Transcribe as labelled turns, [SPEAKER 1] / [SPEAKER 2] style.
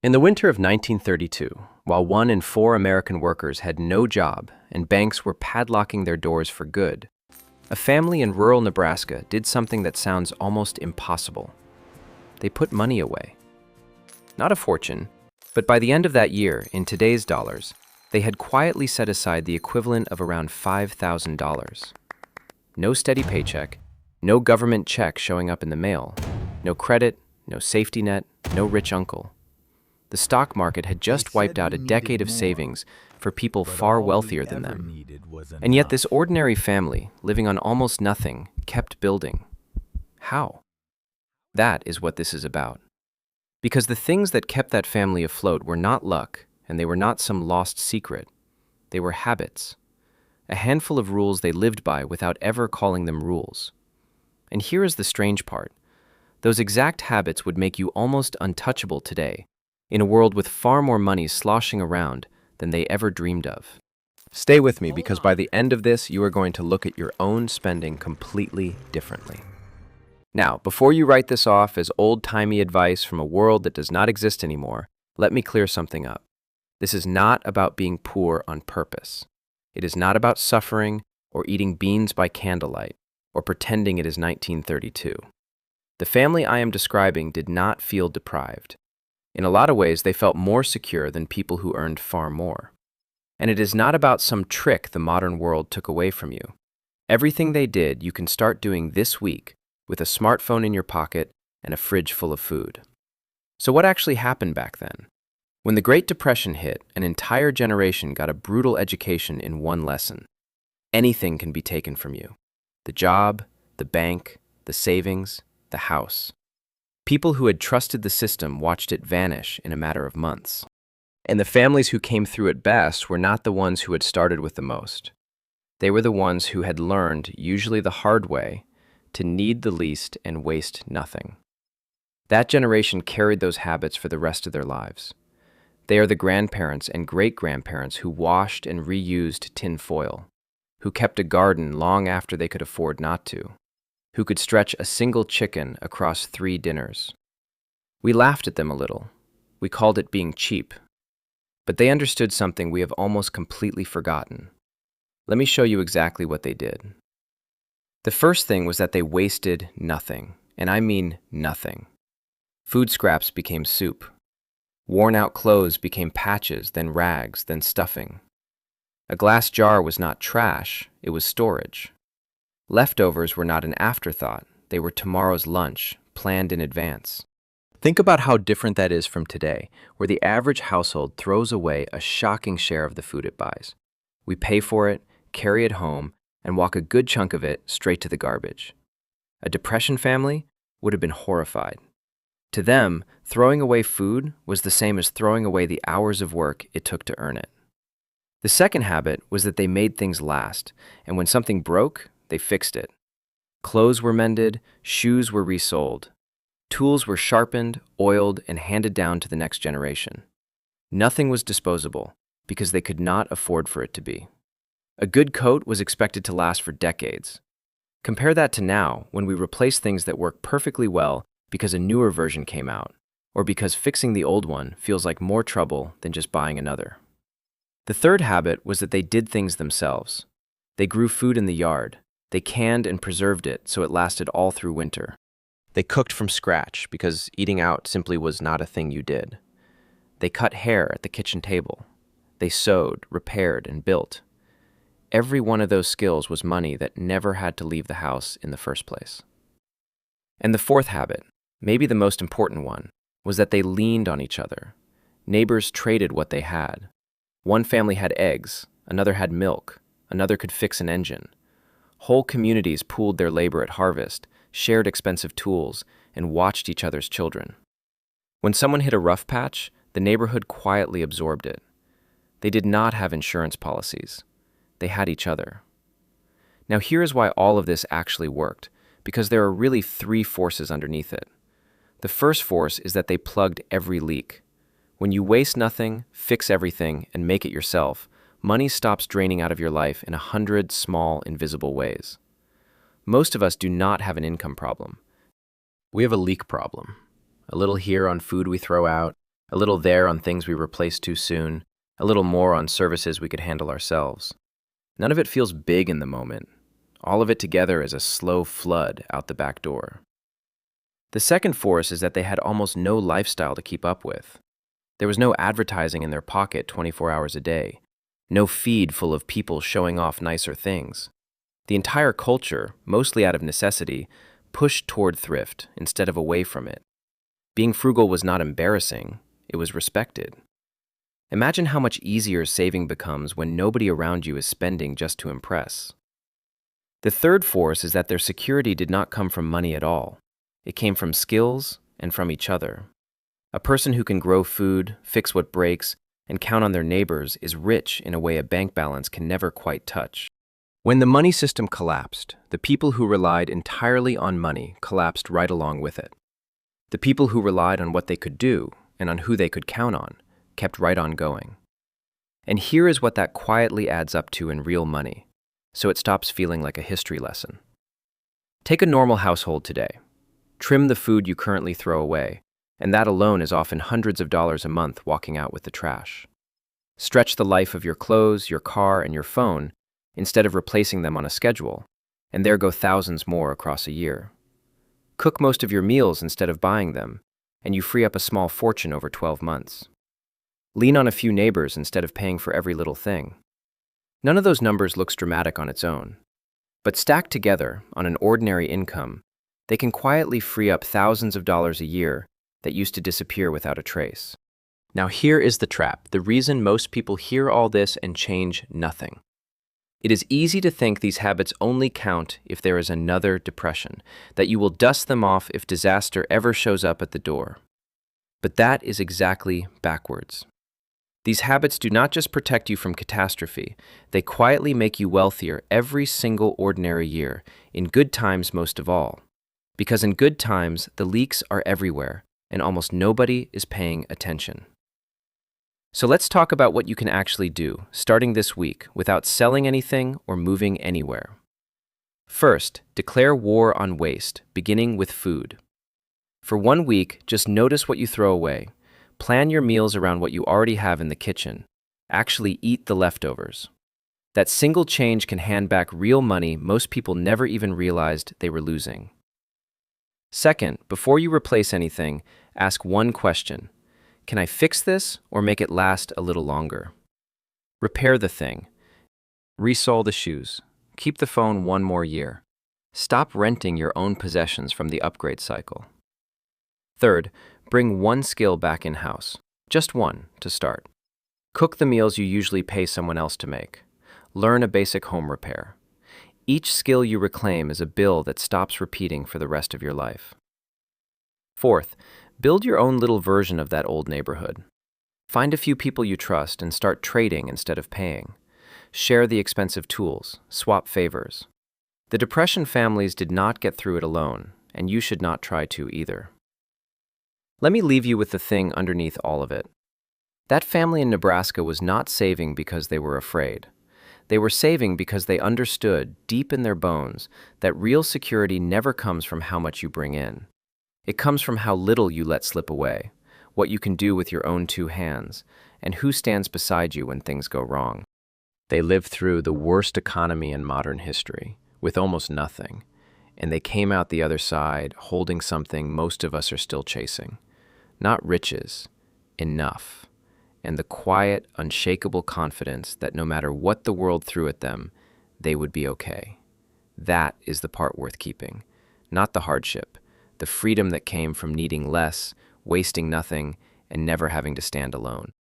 [SPEAKER 1] In the winter of 1932, while 1 in 4 American workers had no job and banks were padlocking their doors for good, a family in rural Nebraska did something that sounds almost impossible. They put money away. Not a fortune, but by the end of that year, in today's dollars, they had quietly set aside the equivalent of around $5,000. No steady paycheck, no government check showing up in the mail, no credit, no safety net, no rich uncle. The stock market had just wiped out a decade of savings for people far wealthier than them. And yet this ordinary family, living on almost nothing, kept building. How? That is what this is about. Because the things that kept that family afloat were not luck, and they were not some lost secret. They were habits. A handful of rules they lived by without ever calling them rules. And here is the strange part. Those exact habits would make you almost untouchable today, in a world with far more money sloshing around than they ever dreamed of. Stay with me, because by the end of this, you are going to look at your own spending completely differently. Now, before you write this off as old-timey advice from a world that does not exist anymore, let me clear something up. This is not about being poor on purpose. It is not about suffering or eating beans by candlelight or pretending it is 1932. The family I am describing did not feel deprived. In a lot of ways, they felt more secure than people who earned far more. And it is not about some trick the modern world took away from you. Everything they did, you can start doing this week with a smartphone in your pocket and a fridge full of food. So what actually happened back then? When the Great Depression hit, an entire generation got a brutal education in one lesson. Anything can be taken from you. The job, the bank, the savings, the house. People who had trusted the system watched it vanish in a matter of months. And the families who came through it best were not the ones who had started with the most. They were the ones who had learned, usually the hard way, to need the least and waste nothing. That generation carried those habits for the rest of their lives. They are the grandparents and great-grandparents who washed and reused tin foil, who kept a garden long after they could afford not to, who could stretch a single chicken across 3 dinners. We laughed at them a little. We called it being cheap. But they understood something we have almost completely forgotten. Let me show you exactly what they did. The first thing was that they wasted nothing, and I mean nothing. Food scraps became soup. Worn-out clothes became patches, then rags, then stuffing. A glass jar was not trash, it was storage. Leftovers were not an afterthought, they were tomorrow's lunch, planned in advance. Think about how different that is from today, where the average household throws away a shocking share of the food it buys. We pay for it, carry it home, and walk a good chunk of it straight to the garbage. A Depression family would have been horrified. To them, throwing away food was the same as throwing away the hours of work it took to earn it. The second habit was that they made things last, and when something broke, they fixed it. Clothes were mended, shoes were resoled. Tools were sharpened, oiled, and handed down to the next generation. Nothing was disposable, because they could not afford for it to be. A good coat was expected to last for decades. Compare that to now, when we replace things that work perfectly well because a newer version came out, or because fixing the old one feels like more trouble than just buying another. The third habit was that they did things themselves. They grew food in the yard. They canned and preserved it so it lasted all through winter. They cooked from scratch because eating out simply was not a thing you did. They cut hair at the kitchen table. They sewed, repaired, and built. Every one of those skills was money that never had to leave the house in the first place. And the fourth habit, maybe the most important one, was that they leaned on each other. Neighbors traded what they had. One family had eggs, another had milk, another could fix an engine. Whole communities pooled their labor at harvest, shared expensive tools, and watched each other's children. When someone hit a rough patch, the neighborhood quietly absorbed it. They did not have insurance policies. They had each other. Now here is why all of this actually worked, because there are really 3 forces underneath it. The first force is that they plugged every leak. When you waste nothing, fix everything, and make it yourself, money stops draining out of your life in 100 small, invisible ways. Most of us do not have an income problem. We have a leak problem. A little here on food we throw out, A little there on things we replaced too soon, a little more on services we could handle ourselves. None of it feels big in the moment. All of it together is a slow flood out the back door. The second force is that they had almost no lifestyle to keep up with. There was no advertising in their pocket 24 hours a day, no feed full of people showing off nicer things. The entire culture, mostly out of necessity, pushed toward thrift instead of away from it. Being frugal was not embarrassing, it was respected. Imagine how much easier saving becomes when nobody around you is spending just to impress. The third force is that their security did not come from money at all. It came from skills and from each other. A person who can grow food, fix what breaks, and count on their neighbors is rich in a way a bank balance can never quite touch. When the money system collapsed, the people who relied entirely on money collapsed right along with it. The people who relied on what they could do and on who they could count on kept right on going. And here is what that quietly adds up to in real money, so it stops feeling like a history lesson. Take a normal household today. Trim the food you currently throw away, and that alone is often hundreds of dollars a month walking out with the trash. Stretch the life of your clothes, your car, and your phone instead of replacing them on a schedule, and there go thousands more across a year. Cook most of your meals instead of buying them, and you free up a small fortune over 12 months. Lean on a few neighbors instead of paying for every little thing. None of those numbers looks dramatic on its own, but stacked together on an ordinary income, they can quietly free up thousands of dollars a year that used to disappear without a trace. Now here is the trap, the reason most people hear all this and change nothing. It is easy to think these habits only count if there is another depression, that you will dust them off if disaster ever shows up at the door. But that is exactly backwards. These habits do not just protect you from catastrophe, they quietly make you wealthier every single ordinary year, in good times most of all. Because in good times, the leaks are everywhere, and almost nobody is paying attention. So let's talk about what you can actually do, starting this week, without selling anything or moving anywhere. First, declare war on waste, beginning with food. For 1 week, just notice what you throw away. Plan your meals around what you already have in the kitchen. Actually eat the leftovers. That single change can hand back real money most people never even realized they were losing. Second, before you replace anything, ask one question. Can I fix this or make it last a little longer? Repair the thing. Resole the shoes. Keep the phone 1 more year. Stop renting your own possessions from the upgrade cycle. Third, bring one skill back in-house. Just one to start. Cook the meals you usually pay someone else to make. Learn a basic home repair. Each skill you reclaim is a bill that stops repeating for the rest of your life. Fourth, build your own little version of that old neighborhood. Find a few people you trust and start trading instead of paying. Share the expensive tools, swap favors. The Depression families did not get through it alone, and you should not try to either. Let me leave you with the thing underneath all of it. That family in Nebraska was not saving because they were afraid. They were saving because they understood, deep in their bones, that real security never comes from how much you bring in. It comes from how little you let slip away, what you can do with your own 2 hands, and who stands beside you when things go wrong. They lived through the worst economy in modern history, with almost nothing, and they came out the other side holding something most of us are still chasing. Not riches, enough, and the quiet, unshakable confidence that no matter what the world threw at them, they would be okay. That is the part worth keeping, not the hardship, the freedom that came from needing less, wasting nothing, and never having to stand alone.